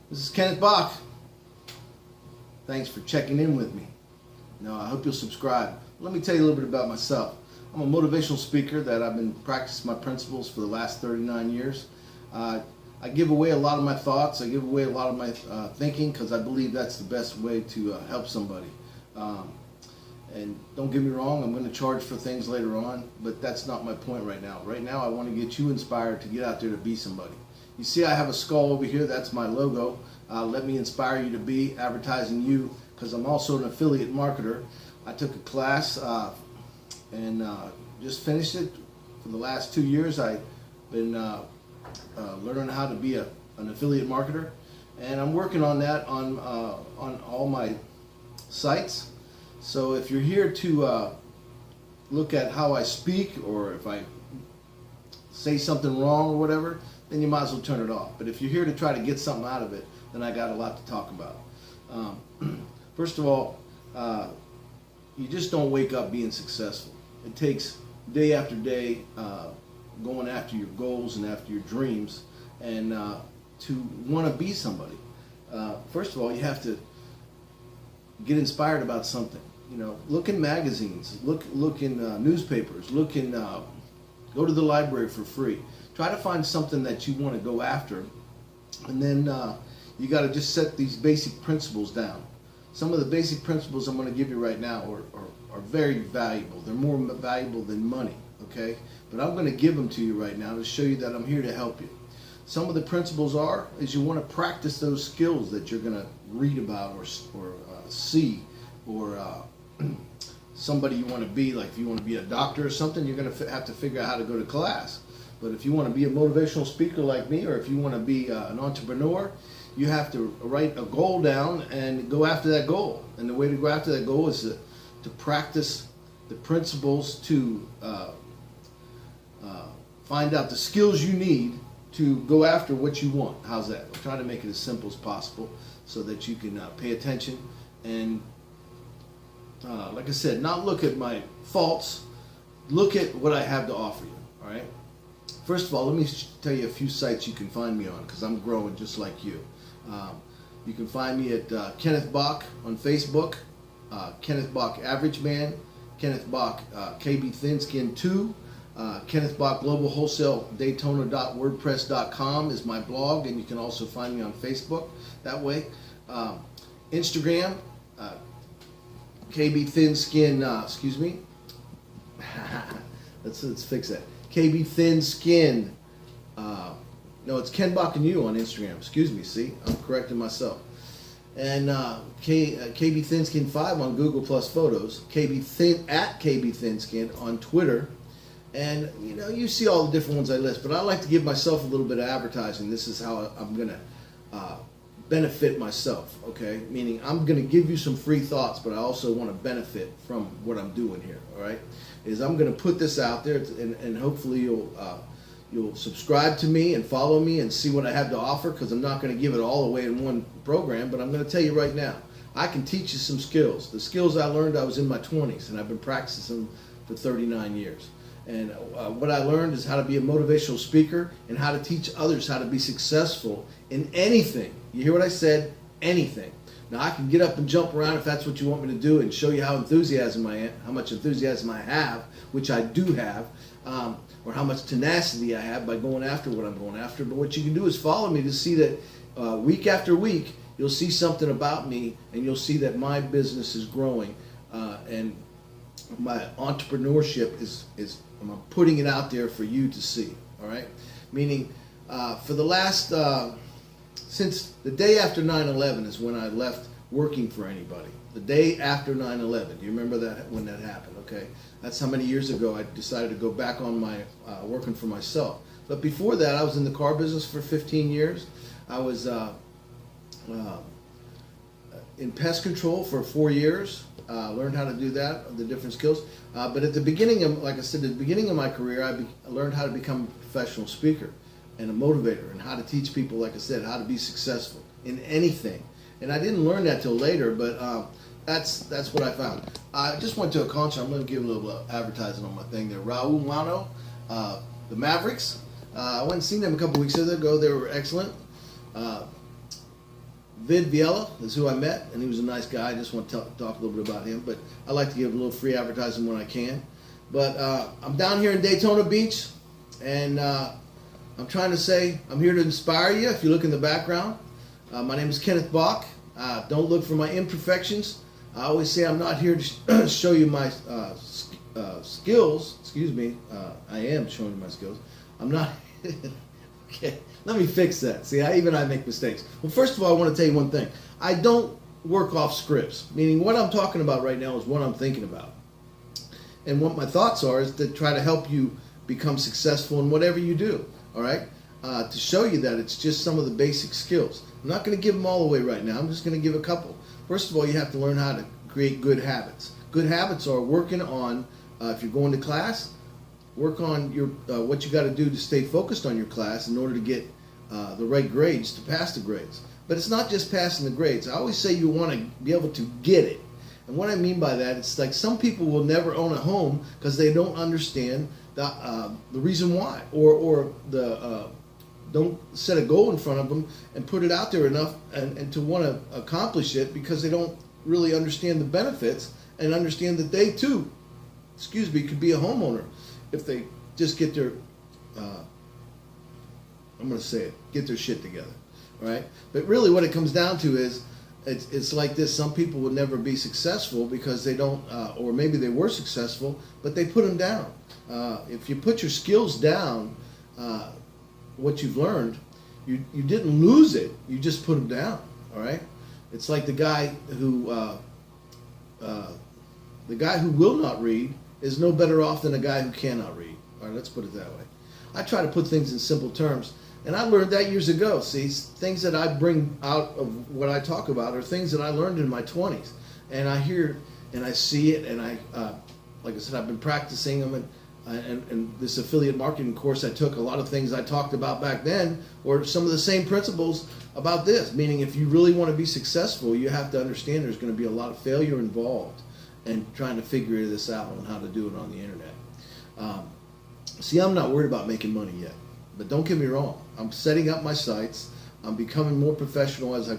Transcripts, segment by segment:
This is KeNneth BACH. Thanks for checking in with me. I hope you'll subscribe. Let me tell you a little bit about myself. I'm a motivational speaker that I've been practicing my principles for the last 39 years. I give away a lot of my thoughts. I give away a lot of my thinking because I believe that's the best way to help somebody. And don't get me wrong, I'm going to charge for things later on, but that's not my point right now. Right now I want to get you inspired to get out there to be somebody. You see I have a skull over here, that's my logo. Let me inspire you to be advertising you, because I'm also an affiliate marketer. I took a class and just finished it. For the last 2 years I've been learning how to be an affiliate marketer, and I'm working on that on all my sites. So if you're here to look at how I speak, or if I say something wrong or whatever, then you might as well turn it off. But if you're here to try to get something out of it, then I got a lot to talk about. First of all, you just don't wake up being successful. It takes day after day going after your goals and after your dreams, and to want to be somebody. First of all, you have to get inspired about something. Look in magazines, look in newspapers, go to the library for free. Try to find something that you want to go after, and then you got to just set these basic principles down. Some of the basic principles I'm going to give you right now are very valuable. They're more valuable than money, okay? But I'm going to give them to you right now to show you that I'm here to help you. Some of the principles is you want to practice those skills that you're going to read about or see, or somebody you want to be. Like if you want to be a doctor or something, you're going to have to figure out how to go to class. But if you want to be a motivational speaker like me, or if you want to be an entrepreneur, you have to write a goal down and go after that goal. And the way to go after that goal is to practice the principles, to find out the skills you need to go after what you want. How's that? We'll try to make it as simple as possible so that you can pay attention and, like I said, not look at my faults, look at what I have to offer you, all right? First of all, let me tell you a few sites you can find me on, because I'm growing just like you. You can find me at KeNneth BACH on Facebook, KeNneth BACH Average Man, KeNneth BACH KB Thin Skin 2, KeNneth BACH Global Wholesale Daytona.wordpress.com is my blog, and you can also find me on Facebook that way. Instagram, KB Thin Skin, excuse me. let's fix that. KB Thin Skin. No, it's Ken Bach and you on Instagram. Excuse me. See, I'm correcting myself. And KB Thin Skin 5 on Google Plus Photos. KB Thin Skin on Twitter. And you see all the different ones I list. But I like to give myself a little bit of advertising. This is how I'm gonna benefit myself. Okay, meaning I'm gonna give you some free thoughts, but I also want to benefit from what I'm doing here. All right, I'm gonna put this out there, and hopefully you'll subscribe to me and follow me and see what I have to offer, because I'm not going to give it all away in one program, but I'm going to tell you right now, I can teach you some skills. The skills I learned, I was in my 20s, and I've been practicing them for 39 years. And what I learned is how to be a motivational speaker and how to teach others how to be successful in anything. You hear what I said? Anything. Now I can get up and jump around if that's what you want me to do, and show you how much enthusiasm I have, which I do have, or how much tenacity I have by going after what I'm going after. But what you can do is follow me to see that week after week you'll see something about me, and you'll see that my business is growing, and my entrepreneurship is I'm putting it out there for you to see. All right, meaning for the last since the day after 9/11 is when I left working for anybody. The day after 9/11. Do you remember that, when that happened? Okay, that's how many years ago I decided to go back on my working for myself. But before that, I was in the car business for 15 years. I was in pest control for 4 years. Learned how to do that, the different skills. But at the beginning of, like I said, at the beginning of my career, I learned how to become a professional speaker and a motivator, and how to teach people, like I said, how to be successful in anything. And I didn't learn that till later, but that's what I found. I just went to a concert. I'm going to give a little advertising on my thing there. Raul Mano, the Mavericks. I went and seen them a couple weeks ago. They were excellent. Vid Viella is who I met, and he was a nice guy. I just want to talk a little bit about him, but I like to give a little free advertising when I can. But I'm down here in Daytona Beach, and I'm trying to say I'm here to inspire you. If you look in the background, my name is KeNneth BACH. Don't look for my imperfections. I always say I'm not here to show you my skills. Excuse me. I am showing you my skills. I'm not. Okay, let me fix that. See, even I make mistakes. Well, first of all, I want to tell you one thing. I don't work off scripts, meaning what I'm talking about right now is what I'm thinking about. And what my thoughts are is to try to help you become successful in whatever you do, all right? To show you that it's just some of the basic skills. I'm not going to give them all away right now. I'm just going to give a couple. First of all, you have to learn how to create good habits. Good habits are working on, if you're going to class, work on your what you got to do to stay focused on your class in order to get the right grades to pass the grades. But it's not just passing the grades. I always say you want to be able to get it. And what I mean by that, it's like some people will never own a home because they don't understand the reason why, or don't set a goal in front of them and put it out there enough and to want to accomplish it because they don't really understand the benefits and understand that they too, could be a homeowner if they just get their, I'm going to say it, get their shit together, right? But really what it comes down to is, it's like this. Some people would never be successful because they don't, or maybe they were successful, but they put them down. If you put your skills down, what you've learned, you didn't lose it. You just put them down. All right. It's like the guy who will not read is no better off than a guy who cannot read. All right. Let's put it that way. I try to put things in simple terms. And I learned that years ago. See, things that I bring out of what I talk about are things that I learned in my 20s. And I hear and I see it, and I, like I said, I've been practicing them. And this affiliate marketing course I took, a lot of things I talked about back then were some of the same principles about this. Meaning, if you really want to be successful, you have to understand there's going to be a lot of failure involved in trying to figure this out on how to do it on the internet. See, I'm not worried about making money yet. But don't get me wrong, I'm setting up my sites, I'm becoming more professional as I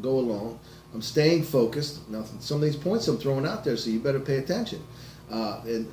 go along, I'm staying focused. Now, some of these points I'm throwing out there, so you better pay attention, and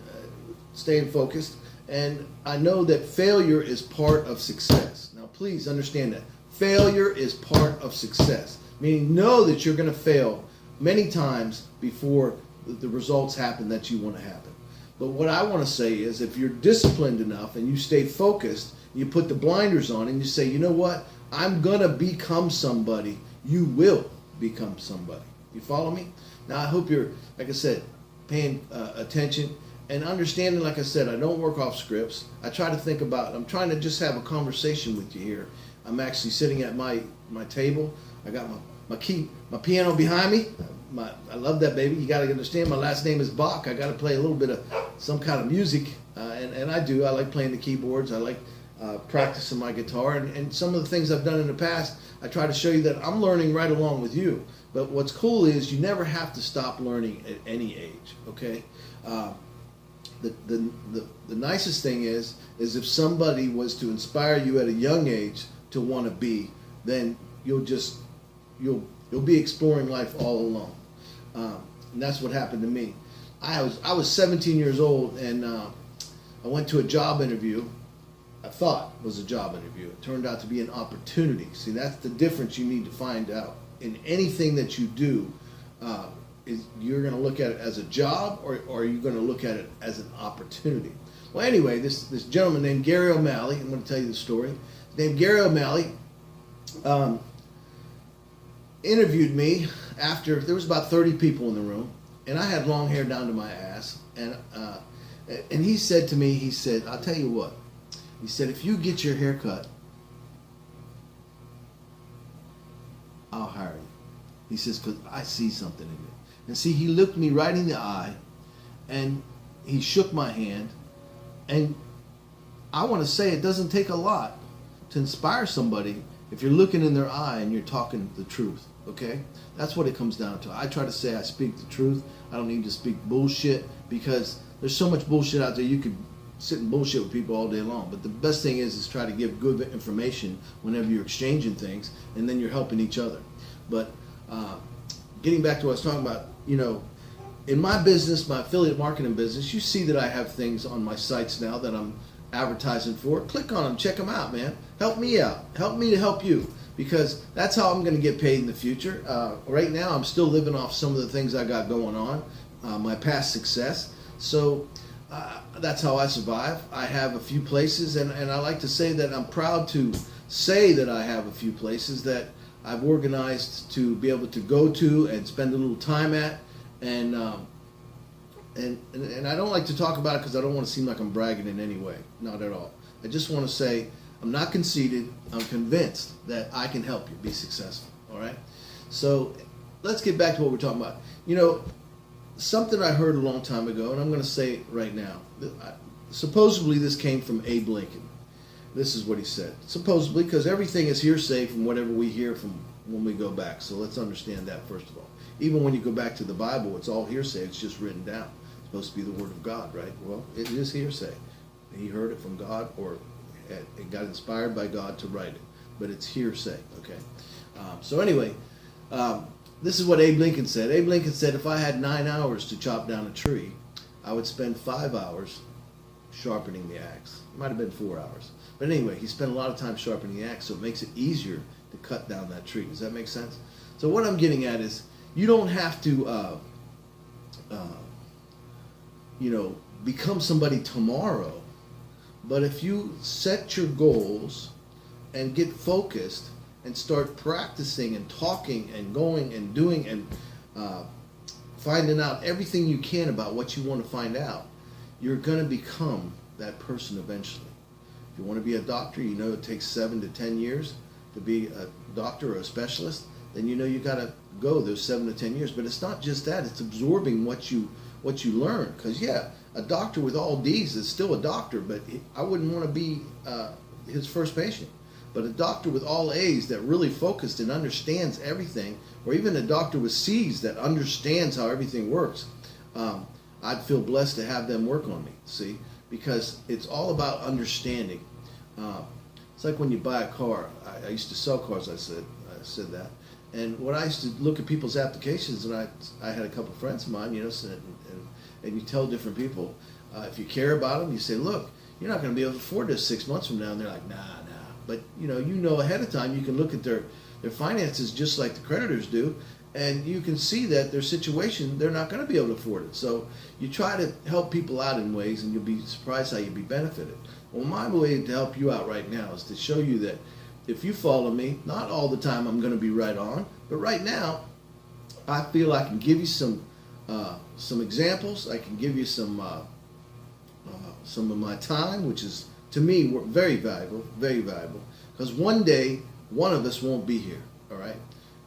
staying focused. And I know that failure is part of success. Now, please understand that. Failure is part of success, meaning know that you're going to fail many times before the results happen that you want to happen. But what I want to say is, if you're disciplined enough and you stay focused, you put the blinders on and you say, you know what, I'm going to become somebody, you will become somebody. You follow me? Now, I hope you're, like I said, paying attention and understanding. Like I said, I don't work off scripts. I try to think about, I'm trying to just have a conversation with you here. I'm actually sitting at my table. I got my piano behind me. I love that, baby. You got to understand, my last name is Bach. I got to play a little bit of some kind of music, and I do. I like playing the keyboards. I like practicing my guitar, and some of the things I've done in the past, I try to show you that I'm learning right along with you. But what's cool is you never have to stop learning at any age. Okay. The nicest thing is if somebody was to inspire you at a young age to want to be, then you'll be exploring life all along. And that's what happened to me. I was 17 years old, and I went to a job interview. I thought was a job interview. It turned out to be an opportunity. See, that's the difference you need to find out in anything that you do. Is you're going to look at it as a job, or are you going to look at it as an opportunity? Well, anyway, this gentleman named Gary O'Malley, I'm going to tell you the story. Named Gary O'Malley interviewed me after there was about 30 people in the room, and I had long hair down to my ass, and he said to me, he said, I'll tell you what, he said, if you get your hair cut, I'll hire you. He says, because I see something in you. And see, he looked me right in the eye, and he shook my hand, and I want to say it doesn't take a lot to inspire somebody if you're looking in their eye and you're talking the truth, okay? That's what it comes down to. I try to say I speak the truth. I don't need to speak bullshit, because there's so much bullshit out there. You could sit and bullshit with people all day long. But the best thing is try to give good information whenever you're exchanging things, and then you're helping each other. But getting back to what I was talking about, in my business, my affiliate marketing business, you see that I have things on my sites now that I'm advertising for. Click on them, check them out, man. Help me out. Help me to help you, because that's how I'm going to get paid in the future. Right now, I'm still living off some of the things I got going on, my past success. So that's how I survive. I have a few places, and I like to say that I'm proud to say that I have a few places that I've organized to be able to go to and spend a little time at. And I don't like to talk about it because I don't want to seem like I'm bragging in any way. Not at all. I just want to say I'm not conceited. I'm convinced that I can help you be successful. All right? So let's get back to what we're talking about. Something I heard a long time ago, and I'm going to say it right now. Supposedly this came from Abe Lincoln. This is what he said. Supposedly, because everything is hearsay from whatever we hear from when we go back. So let's understand that first of all. Even when you go back to the Bible, it's all hearsay. It's just written down. It's supposed to be the Word of God, right? Well, it is hearsay. He heard it from God, or it got inspired by God to write it. But it's hearsay, okay? So anyway, this is what Abe Lincoln said. Abe Lincoln said, if I had 9 hours to chop down a tree, I would spend 5 hours sharpening the axe. It might have been 4 hours. But anyway, he spent a lot of time sharpening the axe, so it makes it easier to cut down that tree. Does that make sense? So what I'm getting at is, you don't have to, become somebody tomorrow. But if you set your goals and get focused and start practicing and talking and going and doing and finding out everything you can about what you want to find out, you're going to become that person eventually. If you want to be a doctor, it takes 7 to 10 years to be a doctor or a specialist. Then you got to go those 7 to 10 years. But it's not just that; it's absorbing what you learn. Because a doctor with all D's is still a doctor, but I wouldn't want to be his first patient. But a doctor with all A's that really focused and understands everything, or even a doctor with C's that understands how everything works, I'd feel blessed to have them work on me. See, because it's all about understanding. It's like when you buy a car. I used to sell cars. I said that. And when I used to look at people's applications, and I had a couple of friends of mine, and you tell different people, if you care about them, you say, look, you're not going to be able to afford this 6 months from now. And they're like, nah. But ahead of time, you can look at their finances just like the creditors do, and you can see that their situation, they're not going to be able to afford it. So you try to help people out in ways, and you'll be surprised how you'll be benefited. Well, my way to help you out right now is to show you that if you follow me, not all the time I'm going to be right on, but right now, I feel I can give you some examples. I can give you some of my time, which is, to me, very valuable, because one day, one of us won't be here, all right?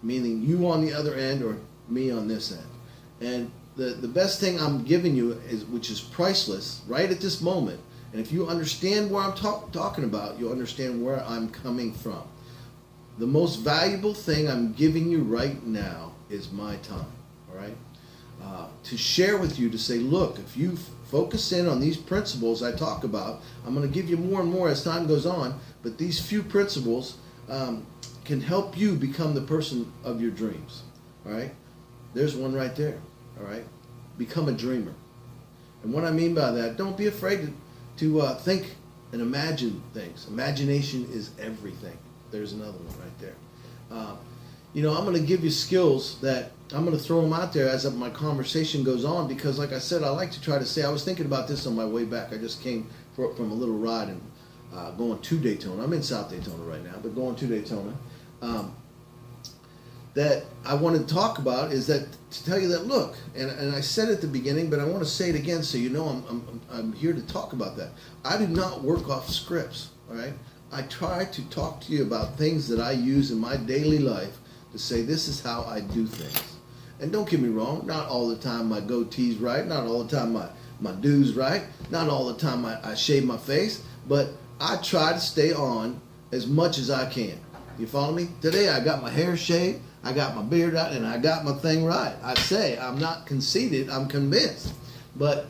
Meaning you on the other end or me on this end. And the best thing I'm giving you, which is priceless, right at this moment, and if you understand what I'm talking about, you'll understand where I'm coming from. The most valuable thing I'm giving you right now is my time, all right? To share with you, to say, look, if you focus in on these principles I talk about, I'm going to give you more and more as time goes on, but these few principles can help you become the person of your dreams, all right? There's one right there, all right? Become a dreamer. And what I mean by that, don't be afraid to think and imagine things. Imagination is everything. There's another one right there. I'm going to give you skills that I'm going to throw them out there as my conversation goes on, because like I said, I like to try to say, I was thinking about this on my way back. I just came from a little ride and going to Daytona. I'm in South Daytona right now, but going to Daytona. That I want to talk about is that, to tell you that, look, and I said at the beginning, but I want to say it again so you know I'm here to talk about that. I do not work off scripts, all right? I try to talk to you about things that I use in my daily life to say this is how I do things. And don't get me wrong, not all the time my goatee's right, not all the time my do's right, not all the time I shave my face, but I try to stay on as much as I can. You follow me? Today I got my hair shaved, I got my beard out, and I got my thing right. I say I'm not conceited, I'm convinced. But